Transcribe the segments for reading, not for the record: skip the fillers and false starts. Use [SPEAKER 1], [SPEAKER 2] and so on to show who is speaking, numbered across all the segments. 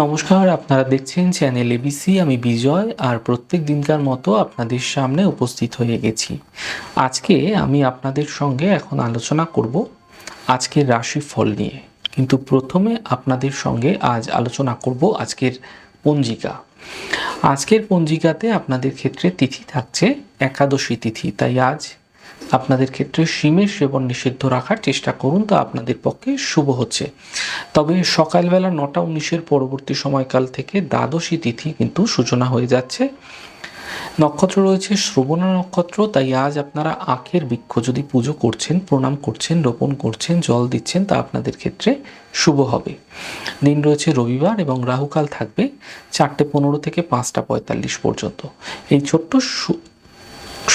[SPEAKER 1] নমস্কার, আপনারা দেখছেন চ্যানেল এবিসি। আমি বিজয়, আর প্রত্যেক দিনকার মতো আপনাদের সামনে উপস্থিত হয়ে গেছি। আজকে আমি আপনাদের সঙ্গে এখন আলোচনা করব আজকের রাশিফল নিয়ে। কিন্তু প্রথমে আপনাদের সঙ্গে আজ আলোচনা করব আজকের পঞ্জিকা। আজকের পঞ্জিকাতে আপনাদের ক্ষেত্রে তিথি থাকছে একাদশী তিথি, তাই আজ আপনাদের ক্ষেত্রে শিমের সেবন নিষিদ্ধ রাখার চেষ্টা করুন, তা আপনাদের পক্ষে শুভ হচ্ছে। তবে সকালবেলা 9:19 পরবর্তী সময়কাল থেকে দ্বাদশী তিথি কিন্তু সূচনা হয়ে যাচ্ছে। নক্ষত্র রয়েছে শ্রবণা নক্ষত্র, তাই আজ আপনারা আখের বৃক্ষ যদি পুজো করছেন, প্রণাম করছেন, রোপণ করছেন, জল দিচ্ছেন, তা আপনাদের ক্ষেত্রে শুভ হবে। দিন রয়েছে রবিবার এবং রাহুকাল থাকবে 4:15 থেকে 5:45 পর্যন্ত। এই ছোট্ট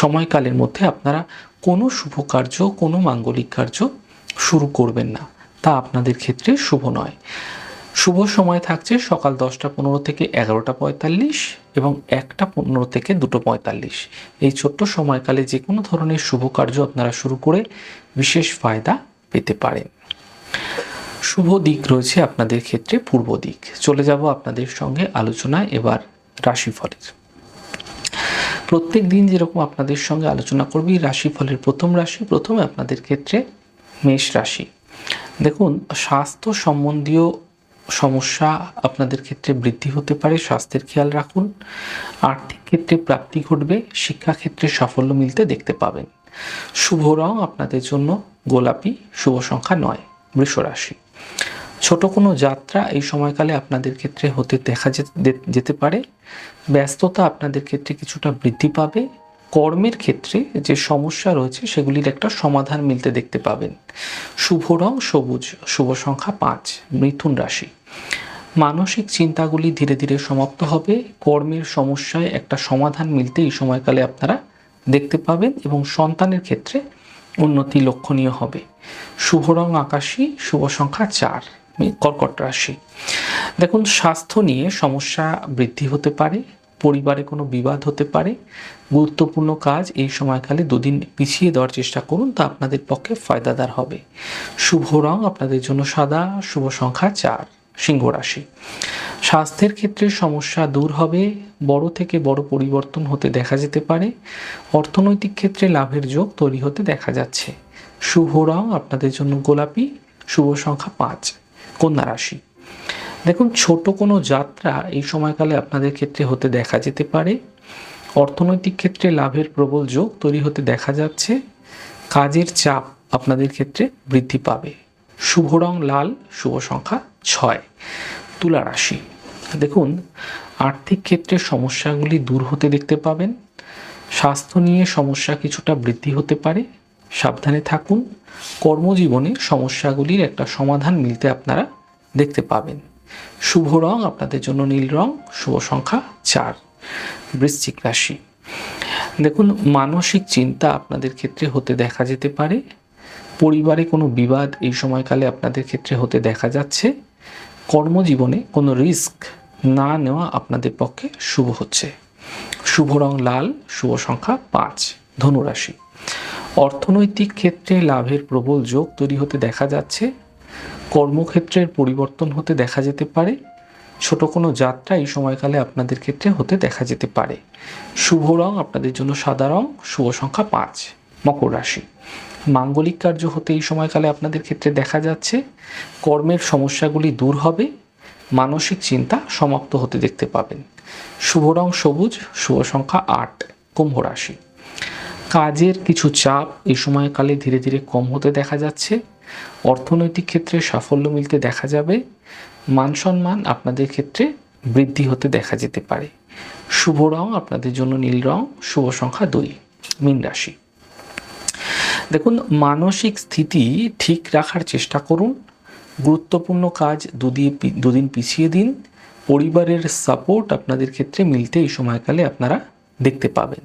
[SPEAKER 1] সময়কালের মধ্যে আপনারা কোনো শুভ কার্য, কোনো মাঙ্গলিক কার্য শুরু করবেন না, তা আপনাদের ক্ষেত্রে শুভ নয়। শুভ সময় থাকছে সকাল 10:15 থেকে 11:45 এবং 1:15 থেকে 2:45। এই ছোট্ট সময়কালে যে কোনো ধরনের শুভ কার্য আপনারা শুরু করে বিশেষ ফায়দা পেতে পারেন। শুভ দিক রয়েছে আপনাদের ক্ষেত্রে পূর্ব দিক। চলে যাব আপনাদের সঙ্গে আলোচনায় এবার রাশিফলের। প্রত্যেক দিন যেরকম আপনাদের সঙ্গে আলোচনা করবি রাশিফলের প্রথম রাশি, প্রথমে আপনাদের ক্ষেত্রে মেষ রাশি। দেখুন, স্বাস্থ্য সম্বন্ধীয় সমস্যা আপনাদের ক্ষেত্রে বৃদ্ধি হতে পারে, স্বাস্থ্যের খেয়াল রাখুন। আর্থিক ক্ষেত্রে প্রাপ্তি ঘটবে, শিক্ষাক্ষেত্রে সাফল্য মিলতে দেখতে পাবেন। শুভ রং আপনাদের জন্য গোলাপি, শুভ সংখ্যা 9। বৃষ রাশি। ছোট কোনো যাত্রা এই সময়কালে আপনাদের ক্ষেত্রে হতে দেখা যেতে পারে। ব্যস্ততা আপনাদের ক্ষেত্রে কিছুটা বৃদ্ধি পাবে। কর্মের ক্ষেত্রে যে সমস্যা রয়েছে সেগুলির একটা সমাধান মিলতে দেখতে পাবেন। শুভ রং সবুজ, শুভ সংখ্যা 5। মিথুন রাশি। মানসিক চিন্তাগুলি ধীরে ধীরে সমাপ্ত হবে। কর্মের সমস্যায় একটা সমাধান মিলতে এই সময়কালে আপনারা দেখতে পাবেন এবং সন্তানের ক্ষেত্রে উন্নতি লক্ষণীয় হবে। শুভ রং আকাশী, শুভ সংখ্যা 4। কর্কট রাশি। দেখুন, স্বাস্থ্য নিয়ে সমস্যা বৃদ্ধি হতে পারে, পরিবারে কোনো বিবাদ হতে পারে। গুরুত্বপূর্ণ কাজ এই সময়কালে 2 দিন পিছিয়ে দেওয়ার চেষ্টা করুন, তা আপনাদের পক্ষে ফায়দাদার হবে। শুভ রং আপনাদের জন্য সাদা, শুভ সংখ্যা 4। সিংহ রাশি। স্বাস্থ্যের ক্ষেত্রে সমস্যা দূর হবে, বড় থেকে বড় পরিবর্তন হতে দেখা যেতে পারে। অর্থনৈতিক ক্ষেত্রে লাভের যোগ তৈরি হতে দেখা যাচ্ছে। শুভ রং আপনাদের জন্য গোলাপি, শুভ সংখ্যা 5। কন্যা রাশি। দেখুন, ছোট কোনো যাত্রা এই সময়কালে আপনাদের ক্ষেত্রে হতে দেখা যেতে পারে। অর্থনৈতিক ক্ষেত্রে লাভের প্রবল যোগ তৈরি হতে দেখা যাচ্ছে। কাজের চাপ আপনাদের ক্ষেত্রে বৃদ্ধি পাবে। শুভ রং লাল, শুভ সংখ্যা 6। তুলা রাশি। দেখুন, আর্থিক ক্ষেত্রে সমস্যাগুলি দূর হতে দেখতে পাবেন। স্বাস্থ্য নিয়ে সমস্যা কিছুটা বৃদ্ধি হতে পারে, সাবধানে থাকুন। কর্মজীবনে সমস্যাগুলির একটা সমাধান মিলতে আপনারা দেখতে পাবেন। শুভ রং আপনাদের জন্য নীল রং, শুভ সংখ্যা 4। বৃশ্চিক রাশি। দেখুন, মানসিক চিন্তা আপনাদের ক্ষেত্রে হতে দেখা যেতে পারে। পরিবারে কোনো বিবাদ এই সময়কালে আপনাদের ক্ষেত্রে হতে দেখা যাচ্ছে। কর্মজীবনে কোনো রিস্ক না নেওয়া আপনাদের পক্ষে শুভ হচ্ছে। শুভ রং লাল, শুভ সংখ্যা 5। ধনুরাশি। অর্থনৈতিক ক্ষেত্রে লাভের প্রবল যোগ তৈরি হতে দেখা যাচ্ছে। কর্মক্ষেত্রের পরিবর্তন হতে দেখা যেতে পারে। ছোট কোনো যাত্রা এই সময়কালে আপনাদের ক্ষেত্রে হতে দেখা যেতে পারে। শুভ রং আপনাদের জন্য সাদা রং, শুভ সংখ্যা 5। মকর রাশি। মাঙ্গলিক কার্য হতে এই সময়কালে আপনাদের ক্ষেত্রে দেখা যাচ্ছে। কর্মের সমস্যাগুলি দূর হবে, মানসিক চিন্তা সমাপ্ত হতে দেখতে পাবেন। শুভ রং সবুজ, শুভ সংখ্যা 8। কুম্ভ রাশি। কাজের কিছু চাপ এই সময়কালে ধীরে ধীরে কম হতে দেখা যাচ্ছে। অর্থনৈতিক ক্ষেত্রে সাফল্য মিলতে দেখা যাবে। মান সম্মান আপনাদের ক্ষেত্রে বৃদ্ধি হতে দেখা যেতে পারে। শুভ রং আপনাদের জন্য নীল রং, শুভ সংখ্যা 2। মীন রাশি। দেখুন, মানসিক স্থিতি ঠিক রাখার চেষ্টা করুন। গুরুত্বপূর্ণ কাজ 2 দিন পিছিয়ে দিন। পরিবারের সাপোর্ট আপনাদের ক্ষেত্রে মিলতে এই সময়কালে আপনারা দেখতে পাবেন।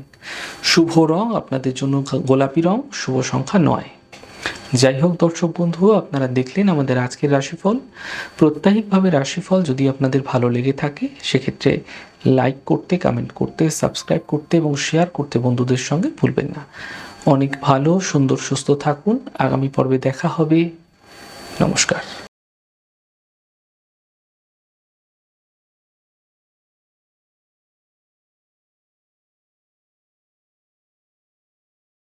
[SPEAKER 1] শুভ রং আপনাদের জন্য গোলাপি রং, শুভ সংখ্যা 9। যাই হোক দর্শক বন্ধু, আপনারা দেখলেন আমাদের আজকের রাশিফল। প্রত্যাহিকভাবে রাশিফল যদি আপনাদের ভালো লেগে থাকে সেক্ষেত্রে লাইক করতে, কমেন্ট করতে, সাবস্ক্রাইব করতে এবং শেয়ার করতে বন্ধুদের সঙ্গে ভুলবেন না। অনেক ভালো, সুন্দর, সুস্থ থাকুন। আগামী পর্বে দেখা হবে। নমস্কার।